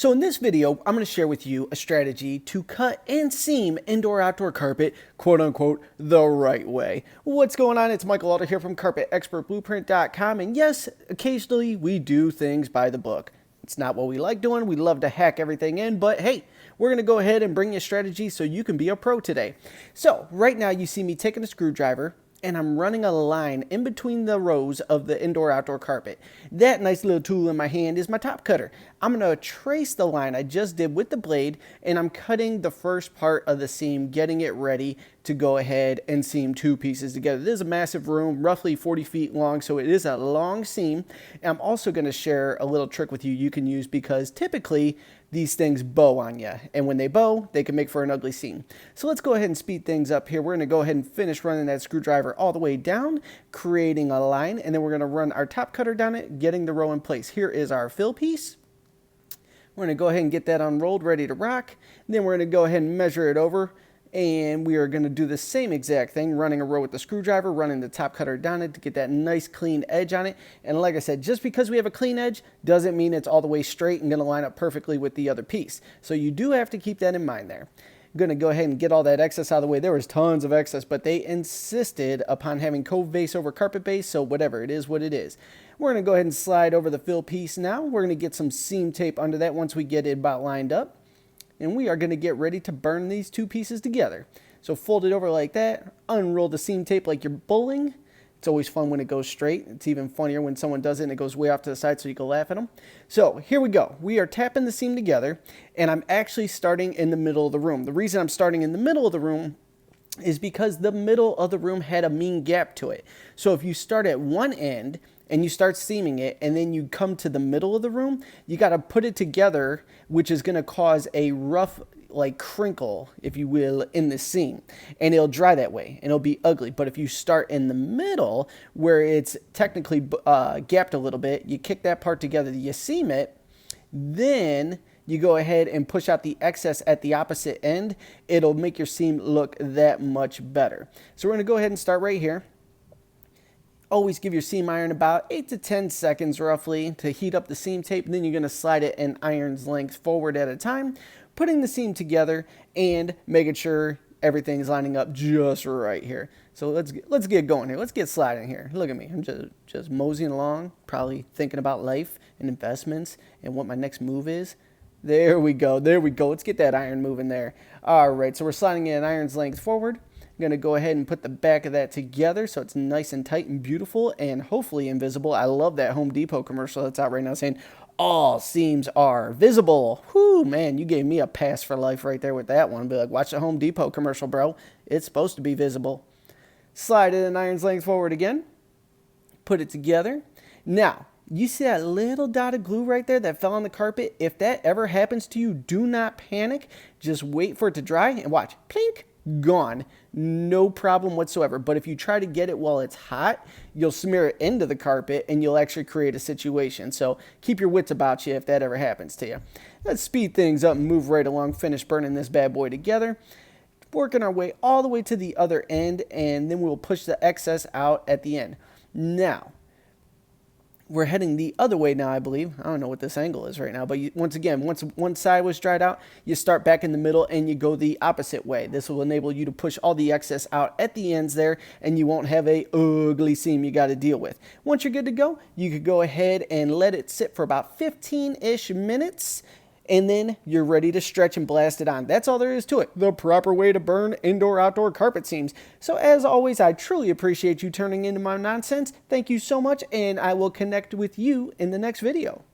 So in this video, I'm going to share with you a strategy to cut and seam indoor-outdoor carpet, quote-unquote, the right way. What's going on? It's Michael Alder here from CarpetExpertBlueprint.com, and yes, occasionally we do things by the book. It's not what we like doing. We love to hack everything in, but hey, we're going to go ahead and bring you a strategy so you can be a pro today. So right now you see me taking a screwdriver, and I'm running a line in between the rows of the indoor-outdoor carpet. That nice little tool in my hand is my top cutter. I'm going to trace the line I just did with the blade, and I'm cutting the first part of the seam, getting it ready to go ahead and seam two pieces together. This is a massive room, roughly 40 feet long, so it is a long seam. And I'm also going to share a little trick with you you can use because typically these things bow on you, and when they bow, they can make for an ugly seam. So let's go ahead and speed things up here. We're going to go ahead and finish running that screwdriver all the way down, creating a line, and then we're going to run our top cutter down it, getting the row in place. Here is our fill piece. We're going to go ahead and get that unrolled, ready to rock. And then we're going to go ahead and measure it over, and we are going to do the same exact thing, running a row with the screwdriver, running the top cutter down it to get that nice clean edge on it. And like I said, just because we have a clean edge doesn't mean it's all the way straight and going to line up perfectly with the other piece. So you do have to keep that in mind there. I'm going to go ahead and get all that excess out of the way. There was tons of excess, but they insisted upon having cove base over carpet base, so whatever, it is what it is. We're going to go ahead and slide over the fill piece now. We're going to get some seam tape under that once we get it about lined up. And we are going to get ready to burn these two pieces together. So fold it over like that, unroll the seam tape like you're bowling. It's always fun when it goes straight. It's even funnier when someone does it and it goes way off to the side so you can laugh at them. So here we go. We are tapping the seam together, and I'm actually starting in the middle of the room. The reason I'm starting in the middle of the room is because the middle of the room had a mean gap to it. So if you start at one end and you start seaming it and then you come to the middle of the room, you got to put it together, which is going to cause a rough like crinkle, if you will, in the seam, and it'll dry that way and it'll be ugly. But if you start in the middle where it's technically gapped a little bit, you kick that part together, you seam it, then you go ahead and push out the excess at the opposite end, it'll make your seam look that much better. So we're going to go ahead and start right here. Always give your seam iron about 8 to 10 seconds roughly to heat up the seam tape. And then you're going to slide it an iron's length forward at a time, putting the seam together and making sure everything's lining up just right here. So let's get going here. Let's get sliding here. Look at me. I'm just moseying along, probably thinking about life and investments and what my next move is. There we go. There we go. Let's get that iron moving there. All right. So we're sliding it an iron's length forward. I'm going to go ahead and put the back of that together so it's nice and tight and beautiful and hopefully invisible. I love that Home Depot commercial that's out right now saying all seams are visible. Whoo, man, you gave me a pass for life right there with that one. Be like, watch the Home Depot commercial, bro. It's supposed to be visible. Slide it an iron's length forward again. Put it together. Now, you see that little dot of glue right there that fell on the carpet? If that ever happens to you, do not panic. Just wait for it to dry and watch. Plink. Gone. No problem whatsoever. But if you try to get it while it's hot, you'll smear it into the carpet and you'll actually create a situation. So keep your wits about you if that ever happens to you. Let's speed things up and move right along. Finish burning this bad boy together. Working our way all the way to the other end, and then we'll push the excess out at the end. Now, we're heading the other way now, I believe. I don't know what this angle is right now, but once again, once one side was dried out, you start back in the middle and you go the opposite way. This will enable you to push all the excess out at the ends there, and you won't have a ugly seam you got to deal with. Once you're good to go, you could go ahead and let it sit for about 15-ish minutes, and then you're ready to stretch and blast it on. That's all there is to it. The proper way to burn indoor-outdoor carpet seams. So as always, I truly appreciate you turning into my nonsense. Thank you so much, and I will connect with you in the next video.